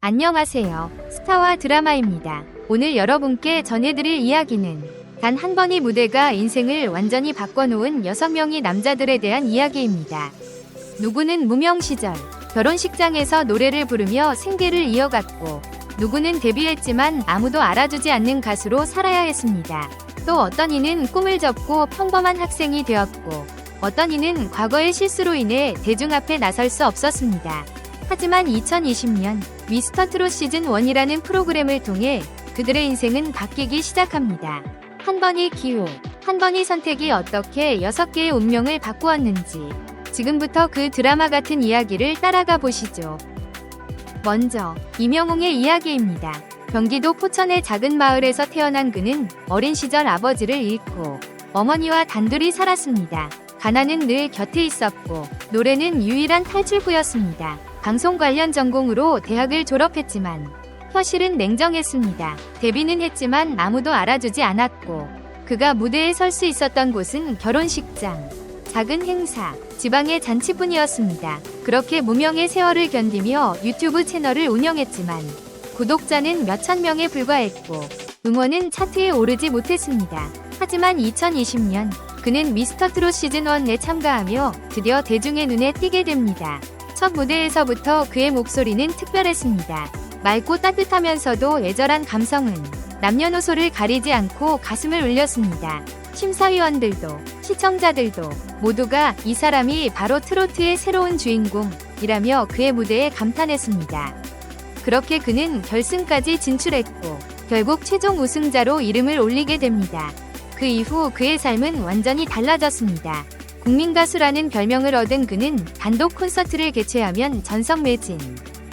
안녕하세요. 스타와 드라마입니다. 오늘 여러분께 전해드릴 이야기는 단 한 번의 무대가 인생을 완전히 바꿔놓은 6명의 남자들에 대한 이야기입니다. 누구는 무명 시절 결혼식장에서 노래를 부르며 생계를 이어갔고, 누구는 데뷔했지만 아무도 알아주지 않는 가수로 살아야 했습니다. 또 어떤 이는 꿈을 접고 평범한 학생이 되었고, 어떤 이는 과거의 실수로 인해 대중 앞에 나설 수 없었습니다. 하지만 2020년 미스터트롯 시즌1이라는 프로그램을 통해 그들의 인생은 바뀌기 시작합니다. 한 번의 기호, 한 번의 선택이 어떻게 6개의 운명을 바꾸었는지 지금부터 그 드라마 같은 이야기를 따라가 보시죠. 먼저 임영웅의 이야기입니다. 경기도 포천의 작은 마을에서 태어난 그는 어린 시절 아버지를 잃고 어머니와 단둘이 살았습니다. 가난은 늘 곁에 있었고 노래는 유일한 탈출구였습니다. 방송 관련 전공으로 대학을 졸업했지만 현실은 냉정했습니다. 데뷔는 했지만 아무도 알아주지 않았고, 그가 무대에 설 수 있었던 곳은 결혼식장, 작은 행사, 지방의 잔치뿐이었습니다. 그렇게 무명의 세월을 견디며 유튜브 채널을 운영했지만 구독자는 몇천 명에 불과했고 응원은 차트에 오르지 못했습니다. 하지만 2020년 그는 미스터트롯 시즌1에 참가하며 드디어 대중의 눈에 띄게 됩니다. 첫 무대에서부터 그의 목소리는 특별했습니다. 맑고 따뜻하면서도 애절한 감성은 남녀노소를 가리지 않고 가슴을 울렸습니다. 심사위원들도 시청자들도 모두가 이 사람이 바로 트로트의 새로운 주인공이라며 그의 무대에 감탄했습니다. 그렇게 그는 결승까지 진출했고 결국 최종 우승자로 이름을 올리게 됩니다. 그 이후 그의 삶은 완전히 달라졌습니다. 국민가수라는 별명을 얻은 그는 단독 콘서트를 개최하면 전성 매진,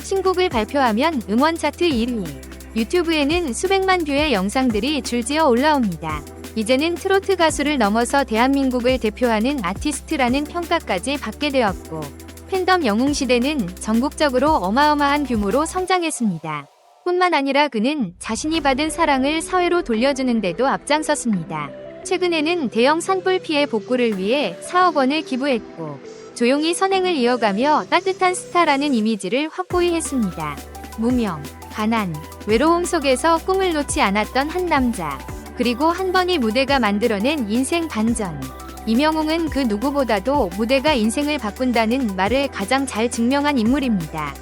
신곡을 발표하면 음원 차트 1위, 유튜브에는 수백만 뷰의 영상들이 줄지어 올라옵니다. 이제는 트로트 가수를 넘어서 대한민국을 대표하는 아티스트라는 평가까지 받게 되었고, 팬덤 영웅시대는 전국적으로 어마어마한 규모로 성장했습니다. 뿐만 아니라 그는 자신이 받은 사랑을 사회로 돌려주는 데도 앞장섰습니다. 최근에는 대형 산불 피해 복구를 위해 4억 원을 기부했고, 조용히 선행을 이어가며 따뜻한 스타라는 이미지를 확고히 했습니다. 무명, 가난, 외로움 속에서 꿈을 놓지 않았던 한 남자, 그리고 한 번의 무대가 만들어낸 인생 반전. 임영웅은 그 누구보다도 무대가 인생을 바꾼다는 말을 가장 잘 증명한 인물입니다.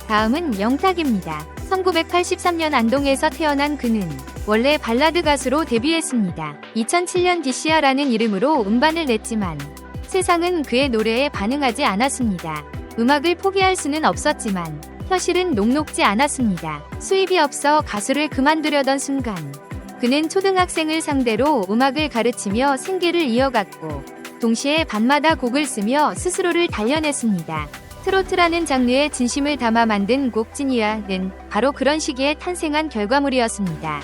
다음은 영탁입니다. 1983년 안동에서 태어난 그는 원래 발라드 가수로 데뷔했습니다. 2007년 DCR라는 이름으로 음반을 냈지만 세상은 그의 노래에 반응하지 않았습니다. 음악을 포기할 수는 없었지만 현실은 녹록지 않았습니다. 수입이 없어 가수를 그만두려던 순간 그는 초등학생을 상대로 음악을 가르치며 생계를 이어갔고, 동시에 밤마다 곡을 쓰며 스스로를 단련했습니다. 트로트라는 장르에 진심을 담아 만든 곡 찐이야는 바로 그런 시기에 탄생한 결과물이었습니다.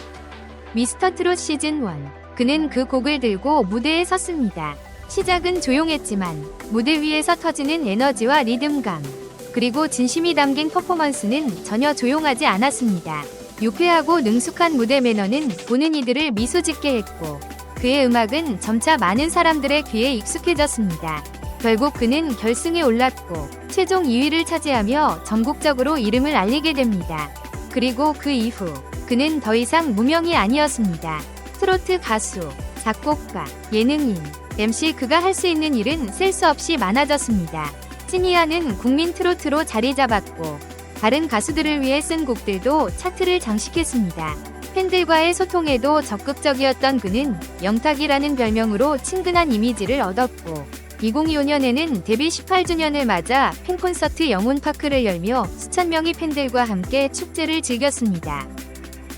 미스터트롯 시즌1, 그는 그 곡을 들고 무대에 섰습니다. 시작은 조용했지만 무대 위에서 터지는 에너지와 리듬감, 그리고 진심이 담긴 퍼포먼스는 전혀 조용하지 않았습니다. 유쾌하고 능숙한 무대 매너는 보는 이들을 미소 짓게 했고, 그의 음악은 점차 많은 사람들의 귀에 익숙해졌습니다. 결국 그는 결승에 올랐고 최종 2위를 차지하며 전국적으로 이름을 알리게 됩니다. 그리고 그 이후 그는 더 이상 무명이 아니었습니다. 트로트 가수, 작곡가, 예능인, MC, 그가 할 수 있는 일은 셀 수 없이 많아졌습니다. 찐이야는 국민 트로트로 자리 잡았고 다른 가수들을 위해 쓴 곡들도 차트를 장식했습니다. 팬들과의 소통에도 적극적이었던 그는 영탁이라는 별명으로 친근한 이미지를 얻었고, 2025년에는 데뷔 18주년을 맞아 팬콘서트 영혼파크를 열며 수천 명의 팬들과 함께 축제를 즐겼습니다.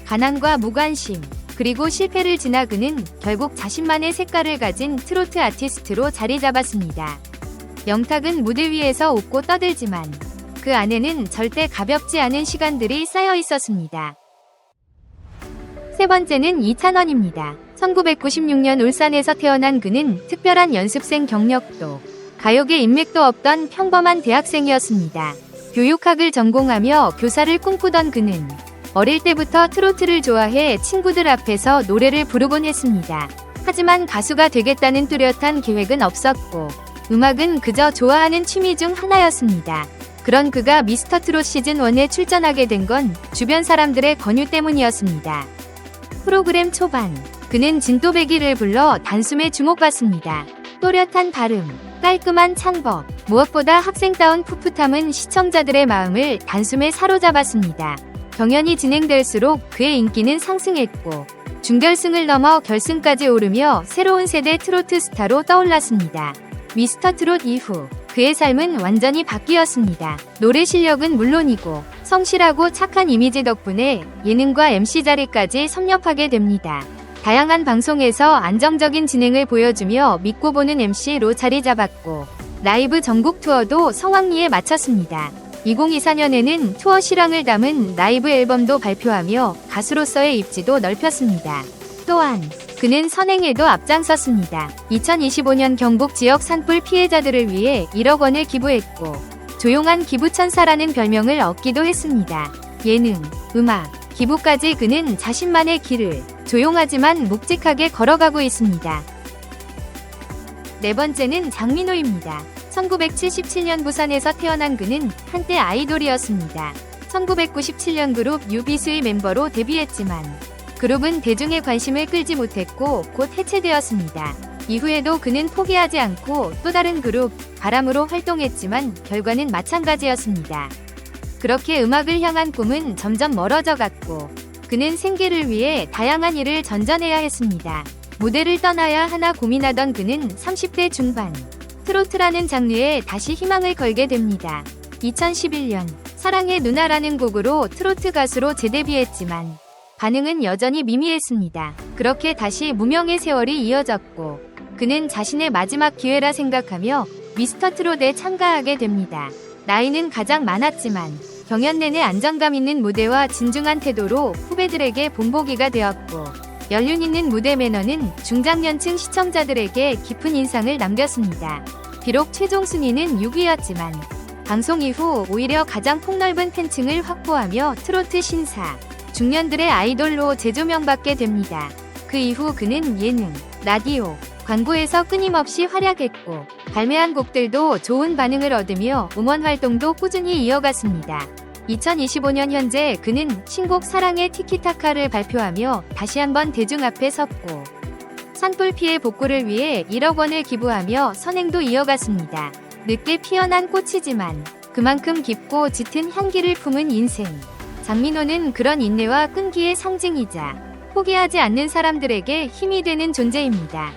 가난과 무관심, 그리고 실패를 지나 그는 결국 자신만의 색깔을 가진 트로트 아티스트로 자리 잡았습니다. 영탁은 무대 위에서 웃고 떠들지만 그 안에는 절대 가볍지 않은 시간들이 쌓여 있었습니다. 세 번째는 이찬원입니다. 1996년 울산에서 태어난 그는 특별한 연습생 경력도, 가요계 인맥도 없던 평범한 대학생이었습니다. 교육학을 전공하며 교사를 꿈꾸던 그는 어릴 때부터 트로트를 좋아해 친구들 앞에서 노래를 부르곤 했습니다. 하지만 가수가 되겠다는 뚜렷한 계획은 없었고, 음악은 그저 좋아하는 취미 중 하나였습니다. 그런 그가 미스터트롯 시즌1에 출전하게 된 건 주변 사람들의 권유 때문이었습니다. 프로그램 초반, 그는 진또배기를 불러 단숨에 주목받습니다. 또렷한 발음, 깔끔한 창법, 무엇보다 학생다운 풋풋함은 시청자들의 마음을 단숨에 사로잡았습니다. 경연이 진행될수록 그의 인기는 상승했고 준결승을 넘어 결승까지 오르며 새로운 세대 트로트 스타로 떠올랐습니다. 미스터트롯 이후 그의 삶은 완전히 바뀌었습니다. 노래 실력은 물론이고 성실하고 착한 이미지 덕분에 예능과 MC 자리까지 섭렵하게 됩니다. 다양한 방송에서 안정적인 진행을 보여주며 믿고 보는 MC로 자리 잡았고 라이브 전국 투어도 성황리에 마쳤습니다. 2024년에는 투어 실황을 담은 라이브 앨범도 발표하며 가수로서의 입지도 넓혔습니다. 또한 그는 선행에도 앞장섰습니다. 2025년 경북 지역 산불 피해자들을 위해 1억 원을 기부했고 조용한 기부천사라는 별명을 얻기도 했습니다. 예능, 음악, 기부까지 그는 자신만의 길을 조용하지만 묵직하게 걸어가고 있습니다. 네 번째는 장민호입니다. 1977년 부산에서 태어난 그는 한때 아이돌이었습니다. 1997년 그룹 유비스의 멤버로 데뷔했지만 그룹은 대중의 관심을 끌지 못했고 곧 해체되었습니다. 이후에도 그는 포기하지 않고 또 다른 그룹 바람으로 활동했지만 결과는 마찬가지였습니다. 그렇게 음악을 향한 꿈은 점점 멀어져 갔고 그는 생계를 위해 다양한 일을 전전해야 했습니다. 무대를 떠나야 하나 고민하던 그는 30대 중반 트로트라는 장르에 다시 희망을 걸게 됩니다. 2011년 사랑의 누나라는 곡으로 트로트 가수로 재데뷔했지만 반응은 여전히 미미했습니다. 그렇게 다시 무명의 세월이 이어졌고 그는 자신의 마지막 기회라 생각하며 미스터트롯에 참가하게 됩니다. 나이는 가장 많았지만 경연 내내 안정감 있는 무대와 진중한 태도로 후배들에게 본보기가 되었고 연륜 있는 무대 매너는 중장년층 시청자들에게 깊은 인상을 남겼습니다. 비록 최종 순위는 6위였지만 방송 이후 오히려 가장 폭넓은 팬층을 확보하며 트로트 신사, 중년들의 아이돌로 재조명받게 됩니다. 그 이후 그는 예능, 라디오, 광고에서 끊임없이 활약했고 발매한 곡들도 좋은 반응을 얻으며 음원 활동도 꾸준히 이어갔습니다. 2025년 현재 그는 신곡 사랑의 티키타카를 발표하며 다시 한번 대중 앞에 섰고 산불 피해 복구를 위해 1억 원을 기부하며 선행도 이어갔습니다. 늦게 피어난 꽃이지만 그만큼 깊고 짙은 향기를 품은 인생. 장민호는 그런 인내와 끈기의 상징이자 포기하지 않는 사람들에게 힘이 되는 존재입니다.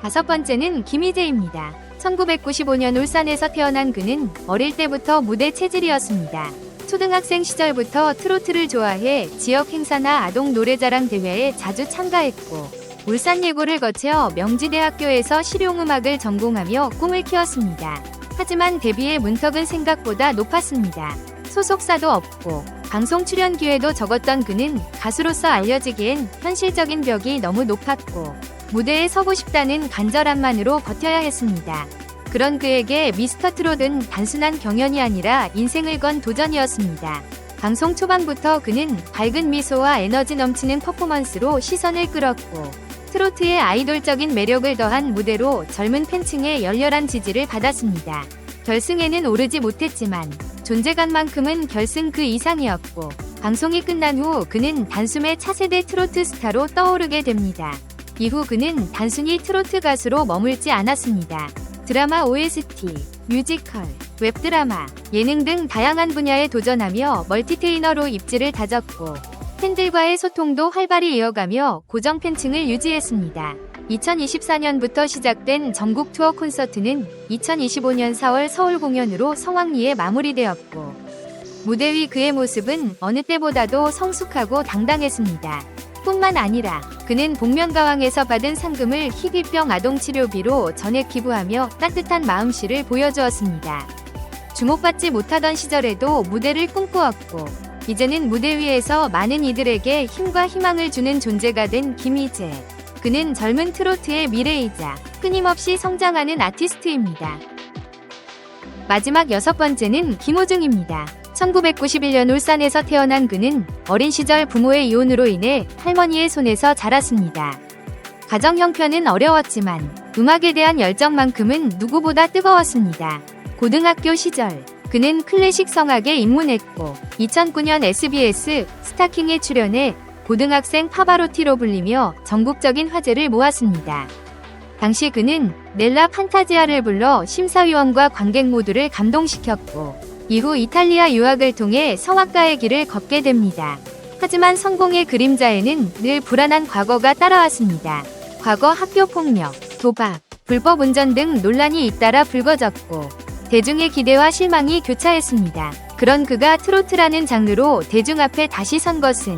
다섯 번째는 김희재입니다. 1995년 울산에서 태어난 그는 어릴 때부터 무대 체질이었습니다. 초등학생 시절부터 트로트를 좋아해 지역 행사나 아동 노래자랑 대회에 자주 참가했고 울산 예고를 거쳐 명지대학교에서 실용음악을 전공하며 꿈을 키웠습니다. 하지만 데뷔의 문턱은 생각보다 높았습니다. 소속사도 없고 방송 출연 기회도 적었던 그는 가수로서 알려지기엔 현실적인 벽이 너무 높았고 무대에 서고 싶다는 간절함만으로 버텨야 했습니다. 그런 그에게 미스터트롯은 단순한 경연이 아니라 인생을 건 도전이었습니다. 방송 초반부터 그는 밝은 미소와 에너지 넘치는 퍼포먼스로 시선을 끌었고 트로트의 아이돌적인 매력을 더한 무대로 젊은 팬층의 열렬한 지지를 받았습니다. 결승에는 오르지 못했지만 존재감만큼은 결승 그 이상이었고 방송이 끝난 후 그는 단숨에 차세대 트로트 스타로 떠오르게 됩니다. 이후 그는 단순히 트로트 가수로 머물지 않았습니다. 드라마 OST, 뮤지컬, 웹드라마, 예능 등 다양한 분야에 도전하며 멀티테이너로 입지를 다졌고 팬들과의 소통도 활발히 이어가며 고정 팬층을 유지했습니다. 2024년부터 시작된 전국 투어 콘서트는 2025년 4월 서울 공연으로 성황리에 마무리되었고 무대 위 그의 모습은 어느 때보다도 성숙하고 당당했습니다. 뿐만 아니라 그는 복면가왕에서 받은 상금을 희귀병 아동치료비로 전액 기부하며 따뜻한 마음씨를 보여주었습니다. 주목받지 못하던 시절에도 무대를 꿈꾸었고 이제는 무대 위에서 많은 이들에게 힘과 희망을 주는 존재가 된 김희재. 그는 젊은 트로트의 미래이자 끊임없이 성장하는 아티스트입니다. 마지막 여섯 번째는 김호중입니다. 1991년 울산에서 태어난 그는 어린 시절 부모의 이혼으로 인해 할머니의 손에서 자랐습니다. 가정 형편은 어려웠지만 음악에 대한 열정만큼은 누구보다 뜨거웠습니다. 고등학교 시절 그는 클래식 성악에 입문했고 2009년 SBS 스타킹에 출연해 고등학생 파바로티로 불리며 전국적인 화제를 모았습니다. 당시 그는 넬라 판타지아를 불러 심사위원과 관객 모두를 감동시켰고 이후 이탈리아 유학을 통해 성악가의 길을 걷게 됩니다. 하지만 성공의 그림자에는 늘 불안한 과거가 따라왔습니다. 과거 학교 폭력, 도박, 불법 운전 등 논란이 잇따라 불거졌고 대중의 기대와 실망이 교차했습니다. 그런 그가 트로트라는 장르로 대중 앞에 다시 선 것은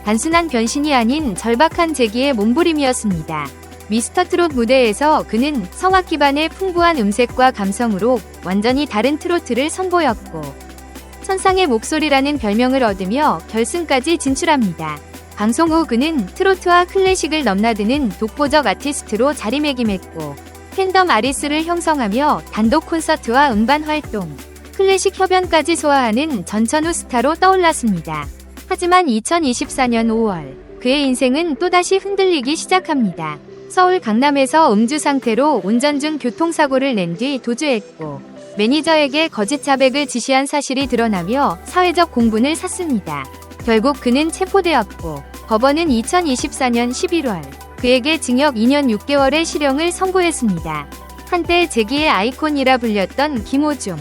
단순한 변신이 아닌 절박한 재기의 몸부림이었습니다. 미스터 트롯 무대에서 그는 성악 기반의 풍부한 음색과 감성으로 완전히 다른 트로트를 선보였고 천상의 목소리라는 별명을 얻으며 결승까지 진출합니다. 방송 후 그는 트로트와 클래식을 넘나드는 독보적 아티스트로 자리매김했고 팬덤 아리스를 형성하며 단독 콘서트와 음반 활동, 클래식 협연까지 소화하는 전천후 스타로 떠올랐습니다. 하지만 2024년 5월 그의 인생은 또다시 흔들리기 시작합니다. 서울 강남에서 음주 상태로 운전 중 교통사고를 낸 뒤 도주했고 매니저에게 거짓 자백을 지시한 사실이 드러나며 사회적 공분을 샀습니다. 결국 그는 체포되었고 법원은 2024년 11월 그에게 징역 2년 6개월의 실형을 선고했습니다. 한때 재기의 아이콘이라 불렸던 김호중.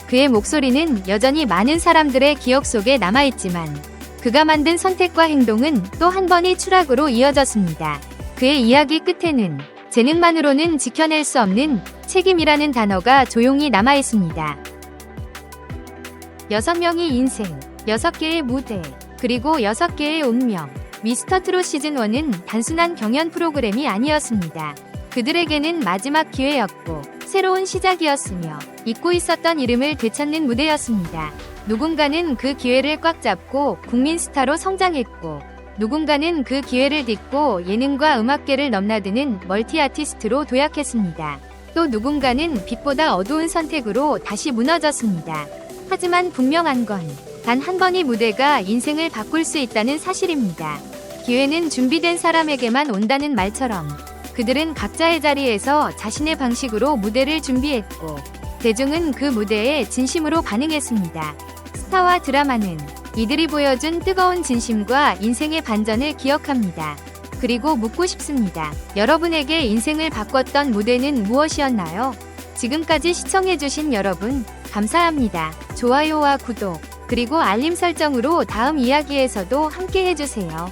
그의 목소리는 여전히 많은 사람들의 기억 속에 남아있지만 그가 만든 선택과 행동은 또 한 번의 추락으로 이어졌습니다. 그의 이야기 끝에는 재능만으로는 지켜낼 수 없는 책임이라는 단어가 조용히 남아있습니다. 6명의 인생, 6개의 무대, 그리고 6개의 운명. 미스터 트롯 시즌1은 단순한 경연 프로그램이 아니었습니다. 그들에게는 마지막 기회였고 새로운 시작이었으며 잊고 있었던 이름을 되찾는 무대였습니다. 누군가는 그 기회를 꽉 잡고 국민 스타로 성장했고 누군가는 그 기회를 딛고 예능과 음악계를 넘나드는 멀티 아티스트로 도약했습니다. 또 누군가는 빛보다 어두운 선택으로 다시 무너졌습니다. 하지만 분명한 건 단 한 번의 무대가 인생을 바꿀 수 있다는 사실입니다. 기회는 준비된 사람에게만 온다는 말처럼 그들은 각자의 자리에서 자신의 방식으로 무대를 준비했고 대중은 그 무대에 진심으로 반응했습니다. 스타와 드라마는 이들이 보여준 뜨거운 진심과 인생의 반전을 기억합니다. 그리고 묻고 싶습니다. 여러분에게 인생을 바꿨던 무대는 무엇이었나요? 지금까지 시청해주신 여러분, 감사합니다. 좋아요와 구독, 그리고 알림 설정으로 다음 이야기에서도 함께 해주세요.